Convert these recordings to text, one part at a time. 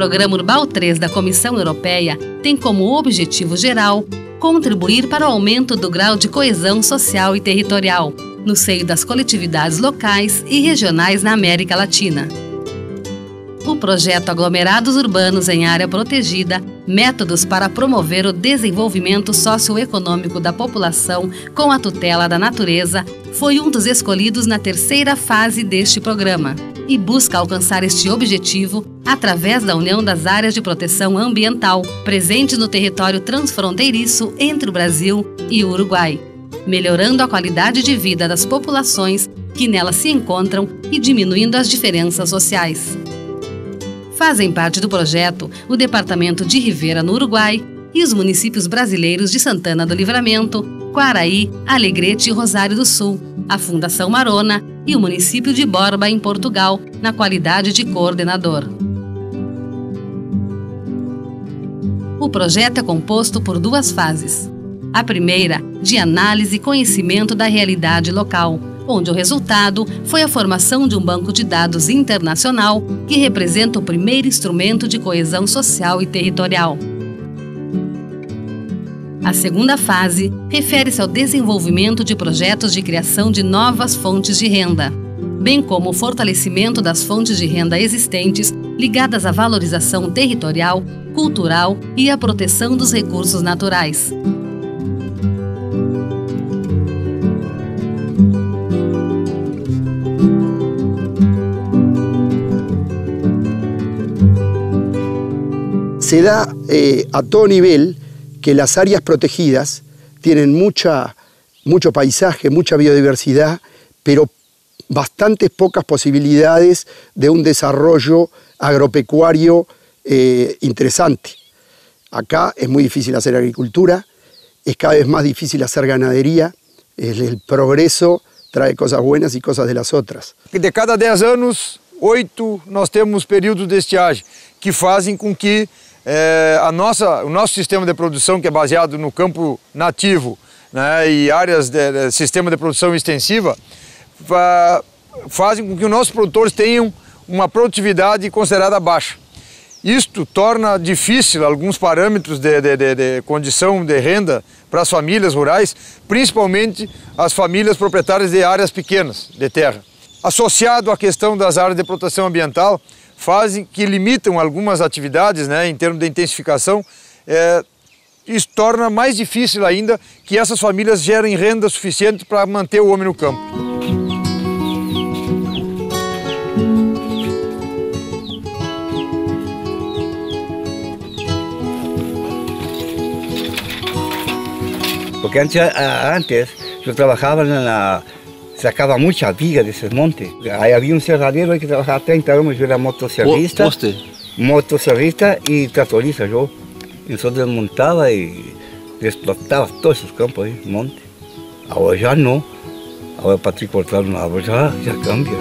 Programa Urbal 3 da Comissão Europeia tem como objetivo geral contribuir para o aumento do grau de coesão social e territorial no seio das coletividades locais e regionais na América Latina. O projeto Aglomerados Urbanos em Área Protegida, métodos para promover o desenvolvimento socioeconômico da população com a tutela da natureza, foi um dos escolhidos na terceira fase deste programa e busca alcançar este objetivo através da união das áreas de proteção ambiental presentes no território transfronteiriço entre o Brasil e o Uruguai, melhorando a qualidade de vida das populações que nelas se encontram e diminuindo as diferenças sociais. Fazem parte do projeto o Departamento de Rivera, no Uruguai, e os municípios brasileiros de Santana do Livramento, Quaraí, Alegrete e Rosário do Sul, a Fundação Marona e o município de Borba, em Portugal, na qualidade de coordenador. O projeto é composto por duas fases. A primeira, de análise e conhecimento da realidade local, onde o resultado foi a formação de um banco de dados internacional que representa o primeiro instrumento de coesão social e territorial. A segunda fase refere-se ao desenvolvimento de projetos de criação de novas fontes de renda, bem como o fortalecimento das fontes de renda existentes ligadas à valorização territorial, cultural e à proteção dos recursos naturais. Se da a todo nivel que las áreas protegidas tienen mucho paisaje, mucha biodiversidad, pero bastantes pocas posibilidades de un desarrollo agropecuario interesante. Acá es muy difícil hacer agricultura, es cada vez más difícil hacer ganadería, el progreso trae cosas buenas y cosas de las otras. De cada 10 anos, 8 nós temos períodos de estiagem, que fazem com que o nosso sistema de produção, que é baseado no campo nativo, né, e áreas de sistema de produção extensiva, fazem com que os nossos produtores tenham uma produtividade considerada baixa. Isto torna difícil alguns parâmetros de condição de renda para as famílias rurais, principalmente as famílias proprietárias de áreas pequenas de terra. Associado à questão das áreas de proteção ambiental, fazem que limitam algumas atividades, né, em termos de intensificação, isso torna mais difícil ainda que essas famílias gerem renda suficiente para manter o homem no campo. Porque antes eu trabalhava sacaba mucha viga de esos montes. Ahí había un cerradero ahí que trabajaba 30 años, yo era motociclista, y tractorista yo. Entonces desmontaba y explotaba todos esos campos ahí, monte. Ahora ya no. Ahora para cortar una árvore já cambia.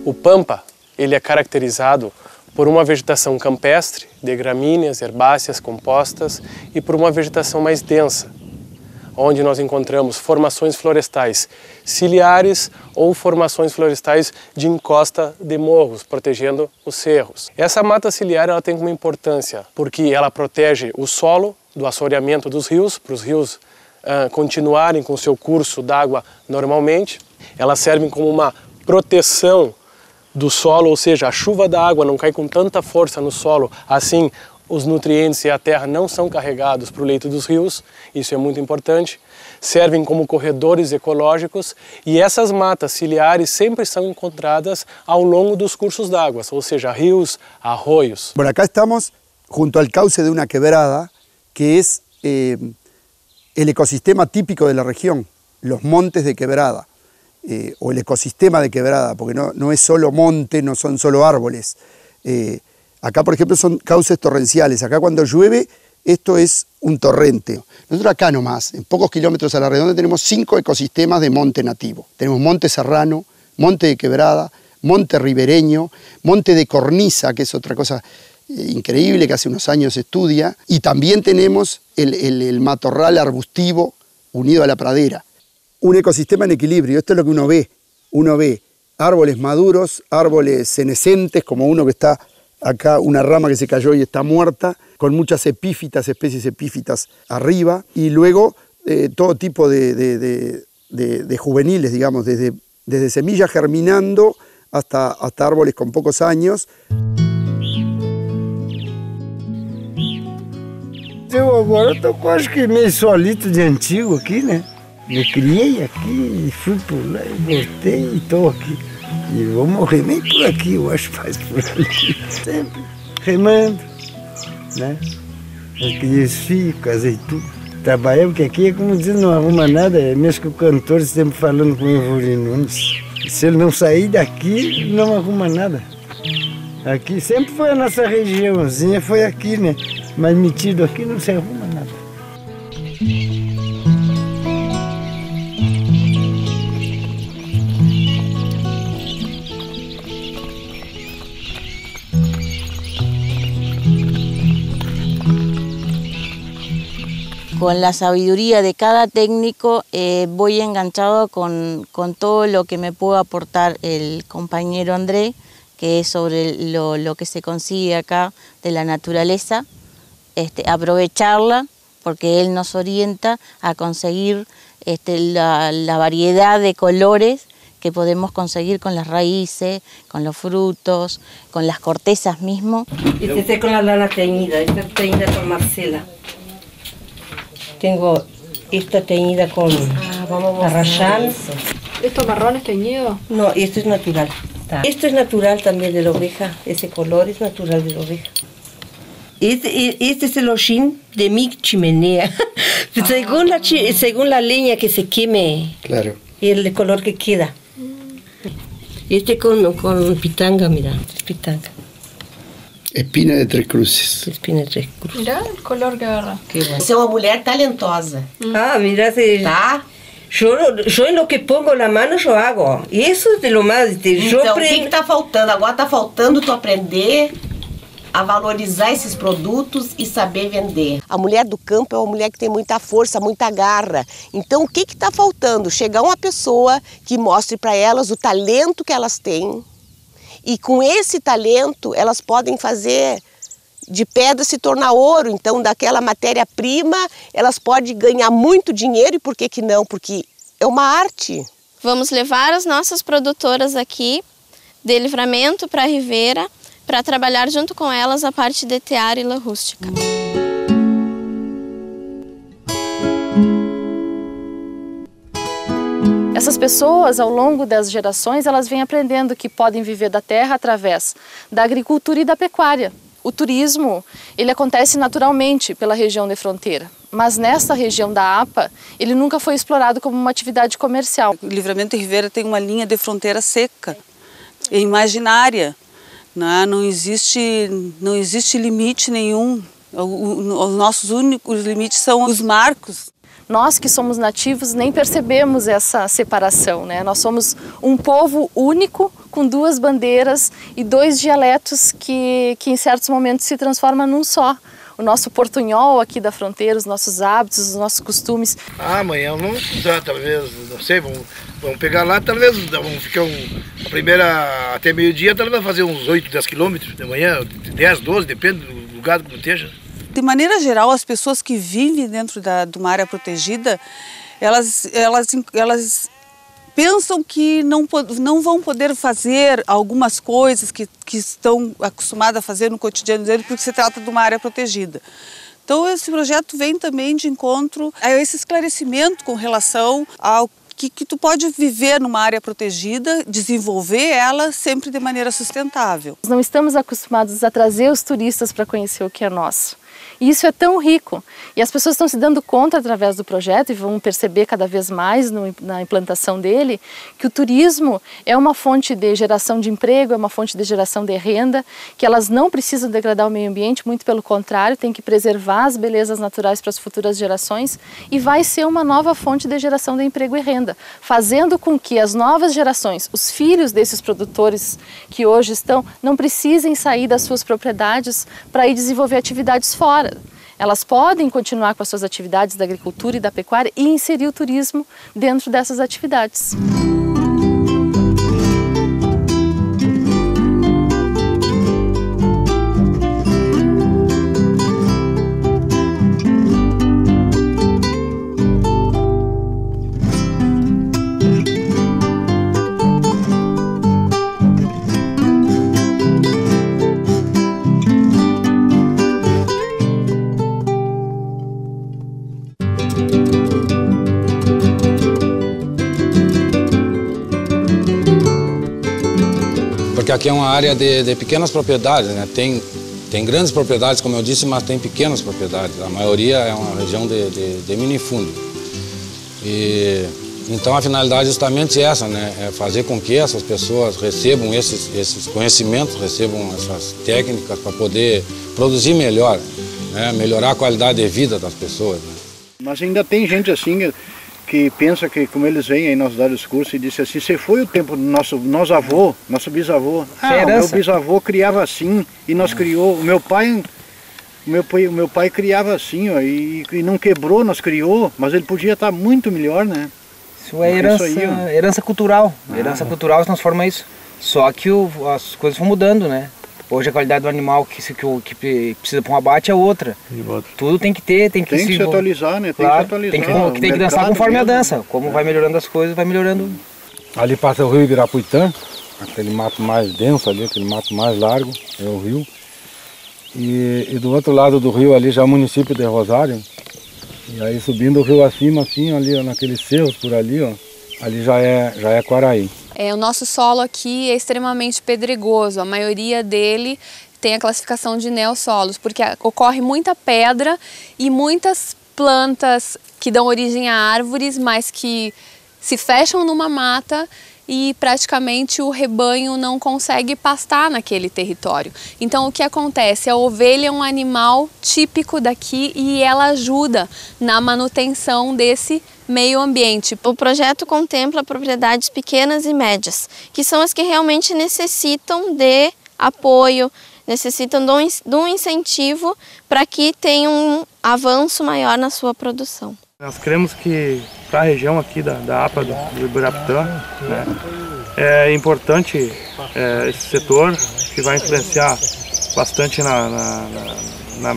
O Pampa, ele é caracterizado por uma vegetação campestre, de gramíneas, herbáceas, compostas, e por uma vegetação mais densa, onde nós encontramos formações florestais ciliares ou formações florestais de encosta de morros, protegendo os cerros. Essa mata ciliar ela tem uma importância, porque ela protege o solo do assoreamento dos rios, para os rios continuarem com seu curso d'água normalmente. Elas servem como uma proteção do solo, ou seja, a chuva da água não cai com tanta força no solo, assim os nutrientes e a terra não são carregados para o leito dos rios, isso é muito importante. Servem como corredores ecológicos e essas matas ciliares sempre são encontradas ao longo dos cursos d'água, ou seja, rios, arroios. Bueno, acá estamos junto al cauce de una quebrada que es el ecosistema típico de la región, los montes de quebrada, o el ecosistema de quebrada, porque no es solo monte, no son solo árboles. Acá, por ejemplo, son cauces torrenciales. Acá cuando llueve, esto es un torrente. Nosotros acá nomás, en pocos kilómetros a la redonda, tenemos 5 ecosistemas de monte nativo. Tenemos monte serrano, monte de quebrada, monte ribereño, monte de cornisa, que es otra cosa increíble que hace unos años se estudia, y también tenemos el matorral arbustivo unido a la pradera. Un ecosistema en equilibrio, esto es lo que uno ve árboles maduros, árboles senescentes, como uno que está acá, una rama que se cayó y está muerta, con muchas epífitas, especies epífitas arriba, y luego todo tipo de juveniles, digamos, desde semillas germinando hasta árboles com poucos anos. Eu agora estou quase que meio solito de antigo aqui, né? Me criei aqui, fui por lá e voltei e estou aqui. E vou morrer nem por aqui, eu acho, faz por ali. Sempre remando, né? Eu criei os filhos, casei tudo. Trabalhei, porque aqui é como dizer, não arruma nada, é mesmo que o cantor sempre falando com o Ivori Nunes. Se ele não sair daqui, não arruma nada. Aqui sempre foi a nossa regiãozinha, foi aqui, né? Mas metido aqui não se arruma nada. Con la sabiduría de cada técnico voy enganchado con todo lo que me puede aportar el compañero André, que es sobre lo que se consigue acá de la naturaleza, aprovecharla, porque él nos orienta a conseguir la variedad de colores que podemos conseguir con las raíces, con los frutos, con las cortezas mismo. Este es con la lana teñida, esta teñida con Marcela. Tengo esta teñida con arrayán. ¿Esto marrón es teñido? No, esto es natural. Esto es natural también de la oveja, ese color es natural de la oveja. Este es el hollín de mi chimenea. Según la leña que se queme, claro, el color que queda. Este con pitanga, mira, es pitanga. Espina de Tres Cruces. Espina de Tres Cruces. Mira el color que agarra. Qué bueno. Você é uma mulher talentosa. Ah, mira, tá? Yo en lo que pongo la mano yo hago. Y eso es de lo más. Então, o que está faltando? Agora está faltando tu aprender a valorizar esses produtos e saber vender. A mulher do campo é uma mulher que tem muita força, muita garra. Então, o que está faltando? Chegar uma pessoa que mostre para elas o talento que elas têm. E com esse talento, elas podem fazer de pedra se tornar ouro. Então, daquela matéria-prima, elas podem ganhar muito dinheiro. E por que que não? Porque é uma arte. Vamos levar as nossas produtoras aqui de Livramento para Rivera para trabalhar junto com elas a parte de tear e la rústica. Essas pessoas, ao longo das gerações, elas vêm aprendendo que podem viver da terra através da agricultura e da pecuária. O turismo, ele acontece naturalmente pela região de fronteira, mas nesta região da APA, ele nunca foi explorado como uma atividade comercial. O Livramento de Rivera tem uma linha de fronteira seca, é imaginária, não existe limite nenhum. Os nossos únicos limites são os marcos. Nós que somos nativos nem percebemos essa separação, né? Nós somos um povo único, com duas bandeiras e dois dialetos que em certos momentos se transformam num só. O nosso portunhol aqui da fronteira, os nossos hábitos, os nossos costumes. Amanhã vamos estudar, talvez, não sei, vamos pegar lá, talvez vamos ficar a primeira até meio-dia, talvez fazer uns 8, 10 quilômetros de manhã, 10, 12, depende do lugar como esteja. De maneira geral, as pessoas que vivem dentro de uma área protegida, elas pensam que não vão poder fazer algumas coisas que estão acostumadas a fazer no cotidiano deles, porque se trata de uma área protegida. Então, esse projeto vem também de encontro a esse esclarecimento com relação ao que tu pode viver numa área protegida, desenvolver ela sempre de maneira sustentável. Nós não estamos acostumados a trazer os turistas para conhecer o que é nosso. E isso é tão rico, e as pessoas estão se dando conta através do projeto e vão perceber cada vez mais na implantação dele que o turismo é uma fonte de geração de emprego, é uma fonte de geração de renda, que elas não precisam degradar o meio ambiente, muito pelo contrário, tem que preservar as belezas naturais para as futuras gerações e vai ser uma nova fonte de geração de emprego e renda, fazendo com que as novas gerações, os filhos desses produtores que hoje estão, não precisem sair das suas propriedades para ir desenvolver atividades fora. Elas podem continuar com as suas atividades da agricultura e da pecuária e inserir o turismo dentro dessas atividades. porque aqui é uma área de pequenas propriedades, né? Tem grandes propriedades, como eu disse, mas tem pequenas propriedades. A maioria é uma região de minifúndio. Então a finalidade é justamente essa, né? É fazer com que essas pessoas recebam esses conhecimentos, recebam essas técnicas para poder produzir melhor, né? Melhorar a qualidade de vida das pessoas, né? Mas ainda tem gente assim que pensa que, como eles vêm aí nos dar os cursos e dizem assim, se foi o tempo do nosso bisavô, o meu bisavô criava assim e nós criou, o meu pai criava assim, ó, e não quebrou, nós criou, mas ele podia estar muito melhor, né? Isso é herança cultural, herança cultural transforma isso, só que as coisas vão mudando, né? Hoje a qualidade do animal que precisa para um abate é outra. Tudo tem que se atualizar, né? Claro, tem que dançar conforme a dança. Como vai melhorando as coisas, vai melhorando. Ali passa o rio Ibirapuitã, aquele mato mais denso ali, aquele mato mais largo, é o rio. E do outro lado do rio ali já é o município de Rosário. E aí subindo o rio acima, assim, ali ó, naqueles cerros por ali, ó, ali já é Quaraí. O nosso solo aqui é extremamente pedregoso, a maioria dele tem a classificação de neossolos, porque ocorre muita pedra e muitas plantas que dão origem a árvores, mas que se fecham numa mata e praticamente o rebanho não consegue pastar naquele território. Então o que acontece? A ovelha é um animal típico daqui e ela ajuda na manutenção desse meio ambiente. O projeto contempla propriedades pequenas e médias, que são as que realmente necessitam de apoio, necessitam de um incentivo para que tenham um avanço maior na sua produção. Nós queremos que para a região aqui da APA do Ibirapuitã, né, é importante esse setor que vai influenciar bastante na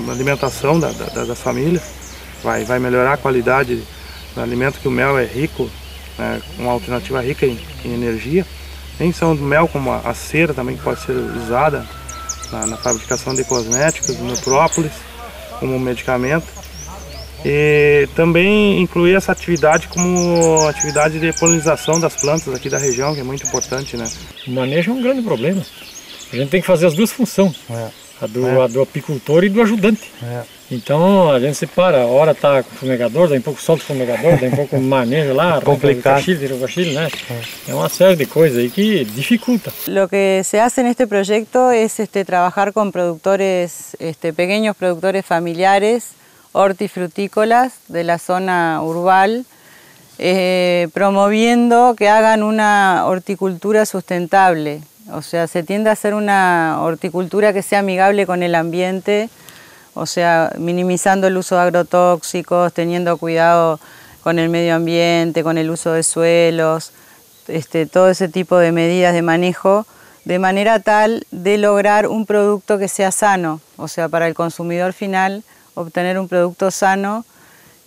alimentação das famílias, vai melhorar a qualidade do alimento, que o mel é rico, né, uma alternativa rica em energia. Nem só do mel, como a cera também que pode ser usada na fabricação de cosméticos, no própolis, como medicamento. E também incluir essa atividade como atividade de polinização das plantas aqui da região, que é muito importante, né? O manejo é um grande problema. A gente tem que fazer as duas funções, a do apicultor e do ajudante. Então a gente separa, a hora está com o fumegador, daí um pouco solta o fumegador, daí um pouco manejo lá, complicado, tira o cochilo, né? É uma série de coisas aí que dificulta. Lo que se hace en este proyecto es trabajar con productores, pequeños productores familiares, hortifrutícolas de la zona urbal, promoviendo que hagan una horticultura sustentable. O sea, se tiende a hacer una horticultura que sea amigable con el ambiente, o sea, minimizando el uso de agrotóxicos, teniendo cuidado con el medio ambiente, con el uso de suelos, todo ese tipo de medidas de manejo, de manera tal de lograr un producto que sea sano, o sea, para el consumidor final, obtener un producto sano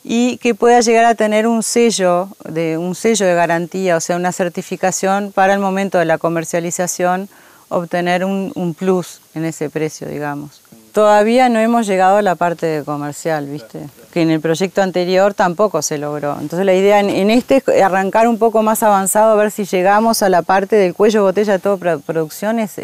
y que pueda llegar a tener un sello de garantía, o sea, una certificación para el momento de la comercialización, obtener un plus en ese precio, digamos. Todavía no hemos llegado a la parte comercial, ¿viste? Que en el proyecto anterior tampoco se logró. Entonces la idea en este es arrancar un poco más avanzado, a ver si llegamos a la parte del cuello de botella de toda producción, es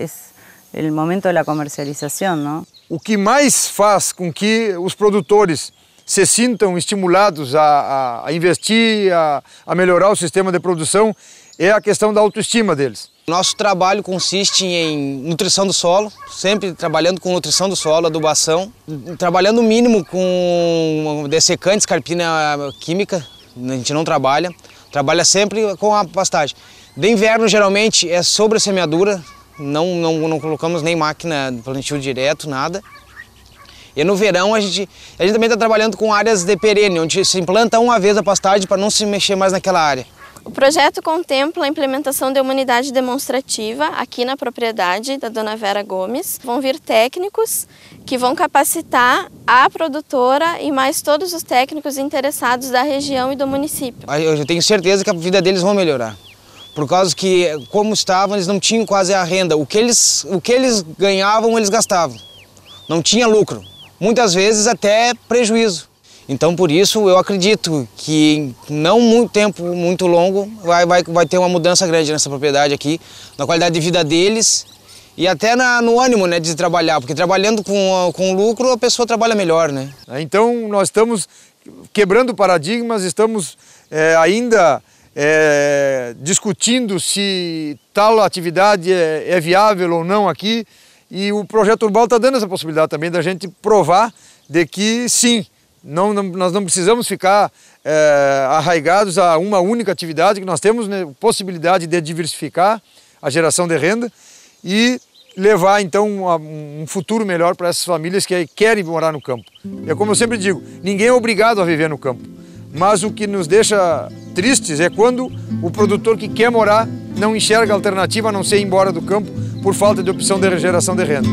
el momento de la comercialización, ¿no? O que mais faz com que os produtores se sintam estimulados a investir, a melhorar o sistema de produção, é a questão da autoestima deles. Nosso trabalho consiste em nutrição do solo, sempre trabalhando com nutrição do solo, adubação, trabalhando o mínimo com dessecantes, carpina química, a gente não trabalha sempre com a pastagem. De inverno, geralmente, é sobre a semeadura, não colocamos nem máquina de plantio direto, nada. E no verão a gente também está trabalhando com áreas de perene, onde se implanta uma vez a pastagem para não se mexer mais naquela área. O projeto contempla a implementação de uma unidade demonstrativa aqui na propriedade da Dona Vera Gomes. Vão vir técnicos que vão capacitar a produtora e mais todos os técnicos interessados da região e do município. Eu tenho certeza que a vida deles vai melhorar. Por causa que, como estavam, eles não tinham quase a renda. O que eles ganhavam, eles gastavam. Não tinha lucro. Muitas vezes até prejuízo. Então, por isso, eu acredito que não muito tempo, muito longo, vai ter uma mudança grande nessa propriedade aqui, na qualidade de vida deles e até no ânimo, né, de trabalhar, porque trabalhando com lucro a pessoa trabalha melhor, né? Então nós estamos quebrando paradigmas, estamos ainda discutindo se tal atividade é viável ou não aqui, e o Projeto Urbal está dando essa possibilidade também da gente provar de que sim, nós não precisamos ficar arraigados a uma única atividade, que nós temos, né, possibilidade de diversificar a geração de renda e levar então um futuro melhor para essas famílias que querem morar no campo. É como eu sempre digo, ninguém é obrigado a viver no campo, mas o que nos deixa tristes é quando o produtor que quer morar não enxerga a alternativa a não ser ir embora do campo por falta de opção de geração de renda.